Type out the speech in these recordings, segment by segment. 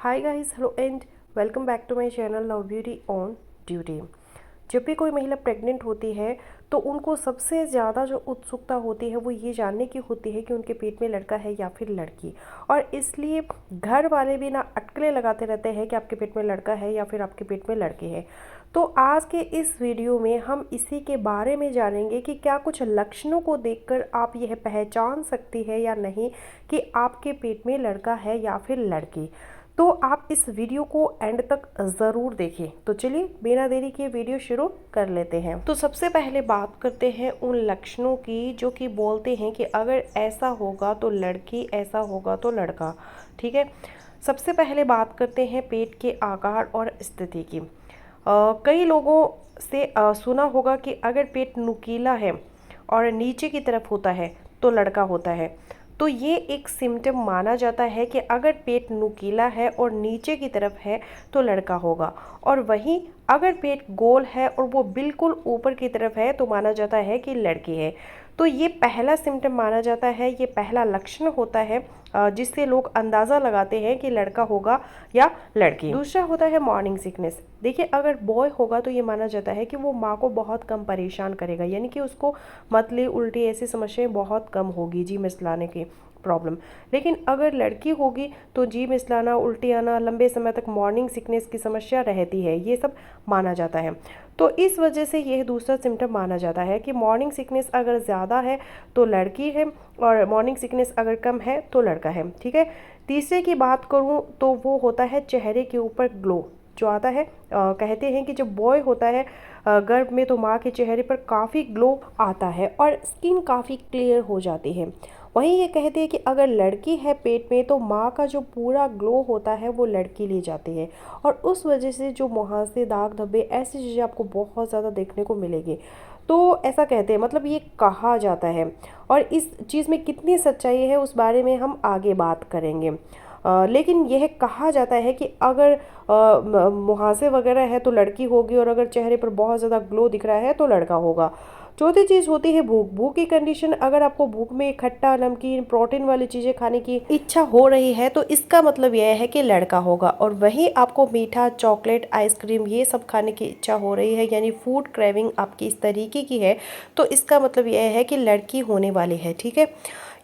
Hi guys, hello and welcome back to my channel love beauty on duty. जब भी कोई महिला pregnant होती है तो उनको सबसे ज़्यादा जो उत्सुकता होती है वो ये जानने की होती है कि उनके पेट में लड़का है या फिर लड़की। और इसलिए घर वाले भी ना अटकलें लगाते रहते हैं कि आपके पेट में लड़का है या फिर आपके पेट में लड़की है। तो आज के इस वीडियो में हम इसी के बारे में जानेंगे कि क्या कुछ लक्षणों को देखकर आप यह पहचान सकती है या नहीं कि आपके पेट में लड़का है या फिर लड़की। तो आप इस वीडियो को एंड तक ज़रूर देखें। तो चलिए बिना देरी के वीडियो शुरू कर लेते हैं। तो सबसे पहले बात करते हैं उन लक्षणों की जो कि बोलते हैं कि अगर ऐसा होगा तो लड़की, ऐसा होगा तो लड़का। ठीक है, सबसे पहले बात करते हैं पेट के आकार और स्थिति की। कई लोगों से सुना होगा कि अगर पेट नुकीला है और नीचे की तरफ होता है तो लड़का होता है। तो ये एक सिम्टम माना जाता है कि अगर पेट नुकीला है और नीचे की तरफ है तो लड़का होगा, और वहीं अगर पेट गोल है और वो बिल्कुल ऊपर की तरफ है तो माना जाता है कि लड़की है। तो ये पहला सिम्टम माना जाता है, ये पहला लक्षण होता है जिससे लोग अंदाज़ा लगाते हैं कि लड़का होगा या लड़की। दूसरा होता है मॉर्निंग सिकनेस। देखिए, अगर बॉय होगा तो ये माना जाता है कि वो माँ को बहुत कम परेशान करेगा, यानी कि उसको मतली उल्टी ऐसी समस्याएं बहुत कम होगी, जी मिसलाने की प्रॉब्लम। लेकिन अगर लड़की होगी तो जी मिसलाना, उल्टी आना, लंबे समय तक मॉर्निंग सिकनेस की समस्या रहती है, ये सब माना जाता है। तो इस वजह से यह दूसरा सिम्टम माना जाता है कि मॉर्निंग सिकनेस अगर ज़्यादा है तो लड़की है और मॉर्निंग सिकनेस अगर कम है तो लड़का है। ठीक है, तीसरे की बात करूँ तो वो होता है चेहरे के ऊपर ग्लो जो आता है। कहते हैं कि जब बॉय होता है गर्भ में तो माँ के चेहरे पर काफ़ी ग्लो आता है और स्किन काफ़ी क्लियर हो जाती है। वहीं ये कहते हैं कि अगर लड़की है पेट में तो माँ का जो पूरा ग्लो होता है वो लड़की ले जाती है, और उस वजह से जो मुहासे, दाग धब्बे, ऐसी चीज़ें आपको बहुत ज़्यादा देखने को मिलेगी। तो ऐसा कहते हैं, मतलब ये कहा जाता है, और इस चीज़ में कितनी सच्चाई है उस बारे में हम आगे बात करेंगे। लेकिन यह कहा जाता है कि अगर मुहासे वगैरह है तो लड़की होगी, और अगर चेहरे पर बहुत ज़्यादा ग्लो दिख रहा है तो लड़का होगा। चौथी चीज़ होती है भूख। भूख की कंडीशन, अगर आपको भूख में खट्टा, नमकीन, प्रोटीन वाली चीज़ें खाने की इच्छा हो रही है तो इसका मतलब यह है कि लड़का होगा। और वहीं आपको मीठा, चॉकलेट, आइसक्रीम ये सब खाने की इच्छा हो रही है, यानी फूड क्रेविंग आपकी इस तरीके की है, तो इसका मतलब यह है कि लड़की होने वाली है। ठीक है,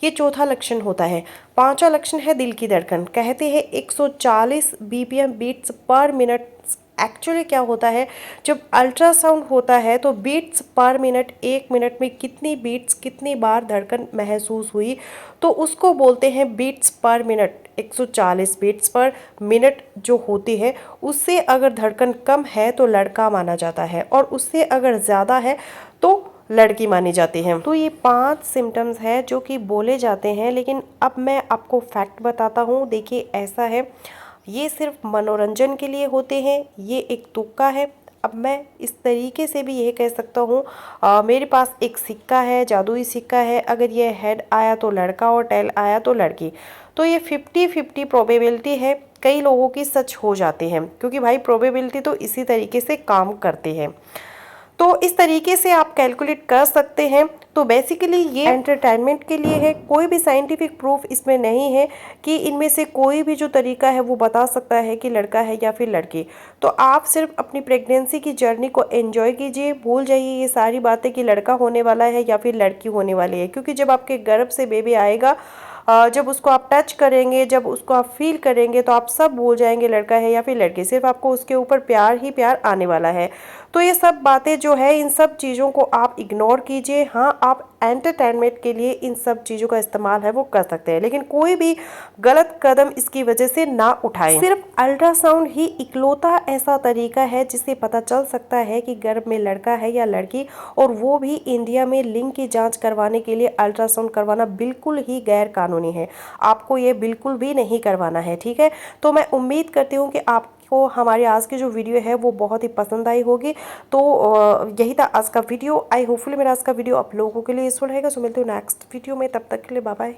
ये चौथा लक्षण होता है। पांचवा लक्षण है दिल की धड़कन। कहते हैं 140 BPM beats per minute. Actually क्या होता है, जब अल्ट्रासाउंड होता है तो बीट्स पर मिनट, एक मिनट में कितनी बीट्स, कितनी बार धड़कन महसूस हुई, तो उसको बोलते हैं beats per minute. 140 beats per minute जो होती है, उससे अगर धड़कन कम है तो लड़का माना जाता है, और उससे अगर ज़्यादा है तो लड़की मानी जाती है। तो ये 5 सिम्टम्स हैं जो कि बोले जाते हैं, लेकिन अब मैं आपको फैक्ट बताता हूँ। देखिए, ऐसा है, ये सिर्फ मनोरंजन के लिए होते हैं, ये एक तुक्का है। अब मैं इस तरीके से भी यह कह सकता हूँ, मेरे पास एक सिक्का है, जादुई सिक्का है, अगर ये हेड आया तो लड़का और टेल आया तो लड़की। तो ये 50-50 प्रोबेबिलिटी है, कई लोगों की सच हो जाती है, क्योंकि भाई प्रोबेबिलिटी तो इसी तरीके से काम करती है। तो इस तरीके से आप कैलकुलेट कर सकते हैं। तो बेसिकली ये एंटरटेनमेंट के लिए है, कोई भी साइंटिफिक प्रूफ इसमें नहीं है कि इनमें से कोई भी जो तरीका है वो बता सकता है कि लड़का है या फिर लड़की। तो आप सिर्फ अपनी प्रेगनेंसी की जर्नी को एंजॉय कीजिए, भूल जाइए ये सारी बातें कि लड़का होने वाला है या फिर लड़की होने वाली है, क्योंकि जब आपके गर्भ से बेबी आएगा, जब उसको आप टच करेंगे, जब उसको आप फील करेंगे, तो आप सब भूल जाएंगे लड़का है या फिर लड़की। सिर्फ आपको उसके ऊपर प्यार ही प्यार आने वाला है। तो ये सब बातें जो है, इन सब चीज़ों को आप इग्नोर कीजिए। हाँ, आप एंटरटेनमेंट के लिए इन सब चीज़ों का इस्तेमाल है वो कर सकते हैं, लेकिन कोई भी गलत कदम इसकी वजह से ना उठाएं। सिर्फ अल्ट्रासाउंड ही इकलौता ऐसा तरीका है जिससे पता चल सकता है कि गर्भ में लड़का है या लड़की, और वो भी इंडिया में लिंग की जांच करवाने के लिए अल्ट्रासाउंड करवाना बिल्कुल ही गैर कानूनी है। आपको ये बिल्कुल भी नहीं करवाना है। ठीक है, तो मैं उम्मीद करती हूँ कि आपको हमारी आज की जो वीडियो है वो बहुत ही पसंद आई होगी। तो यही था आज का वीडियो। आई होपफुली मेरा आज का वीडियो आप लोगों के लिए यूजफुल रहेगा। सो मिलते हो नेक्स्ट वीडियो में, तब तक के लिए बाय बाय।